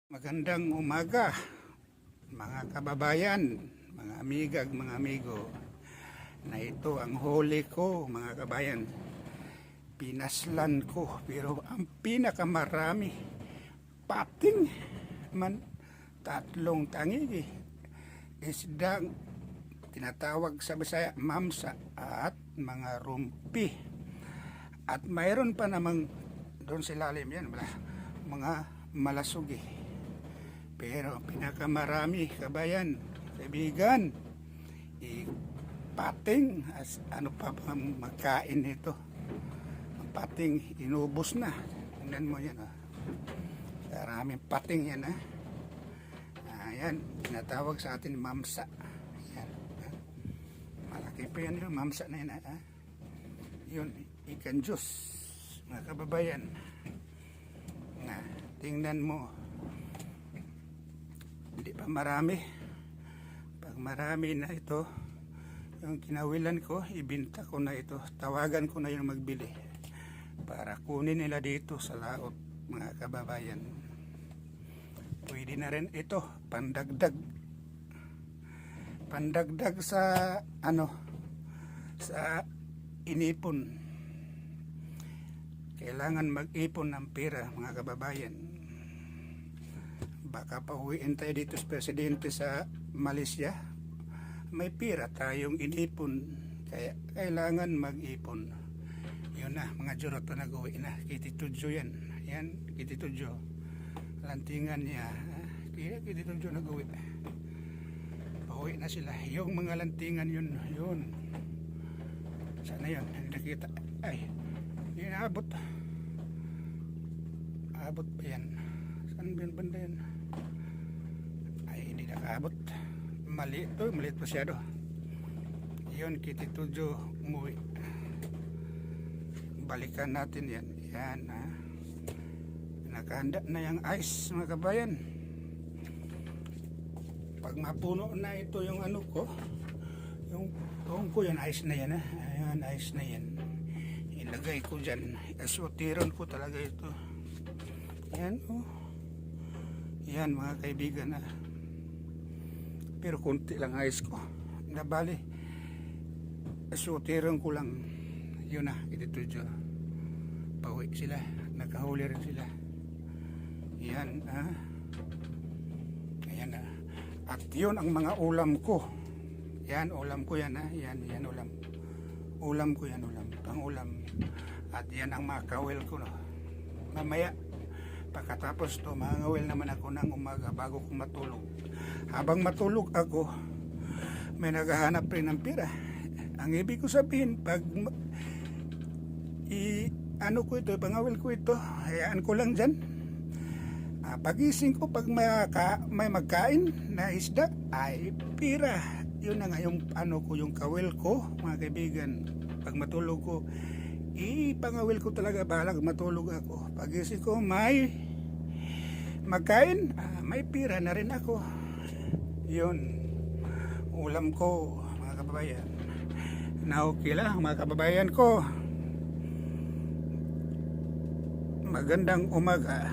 Magandang umaga mga kababayan, mga amigag, mga amigo. Na ito ang huli ko mga kabayan. Pinaslan ko pero ang pinakamarami pating man, tatlong tangigi. Isdang tinatawag sa Bisaya mamsa at mga rumpi. At mayroon pa namang doon sa ilalim yan mga malasugi. Pero pinakamarami kabayan, kaibigan, pating as ano pa bang magkain nito. Ang pating inubos na. Tingnan mo yan. Maraming pating yan. Ayan, tinatawag sa atin mamsa. Ayan. Malaki pa yan yung mamsa na yan. Yun, ikan Diyos, mga kababayan. Tingnan mo. Hindi pa marami. Pag marami na ito, yung kinawilan ko, ibinta ko na ito. Tawagan ko na yung magbili para kunin nila dito sa laot, mga kababayan. Pwede na rin ito, pandagdag sa sa inipon. Kailangan mag-ipon ng pera, mga kababayan. Baka pauwiin tayo dito sa presidente sa Malaysia. May pira tayong inipon. Kaya kailangan mag-ipon. Yun na, mga jurot na nag-uwi na. Kititudyo yan. Yan, kititudyo. Lantingan niya. Kititudyo nag-uwi. Pauwi na sila. Yung mga lantingan yun. Yun. Sana yun. Nakita. Ay, yun abot. Abot pa yan. Saan ba yung banda yan? Ay, hindi nakaabot. Maliit to, maliit masyado. Yun, kititudyo umuwi. Balikan natin yan. Yan, nakahanda na yung ice, mga kabayan. Pag mapuno na ito yung ano ko, yung tuhong ko, yan ice na yan. Ayan, ice na yan. Ilagay ko dyan. Asutiron ko talaga ito. Yan, yan, mga kaibigan. Pero kunti lang ice ko. Nabali. Asutiron ko lang. Yun na, ito dyan. Pauwi sila. Nakahuli rin sila. Yan, ayan na. At yun ang mga ulam ko. Yan, ulam ko yan, Yan, ulam. Ulam ko yan, ulam. Pang-ulam. At yan ang mga kawil ko, no. Mamaya, pagkatapos to, mangawil naman ako ng umaga bago ko matulog. Habang matulog ako, may naghahanap rin ng pira. Ang ibig ko sabihin, pag ano ko ito, pangawil ko ito, hayaan ko lang dyan. Pagising ko, pag may magkain na isda, ay pira. Yun na nga yung ano ko, yung kawil ko, mga kaibigan. Pag matulog ko, pangawil ko talaga, balag matulog ako. Pagising ko, may magkain, may pira na rin ako. Yun, ulam ko, mga kababayan. Na okay lang, mga kababayan ko. Magandang umaga.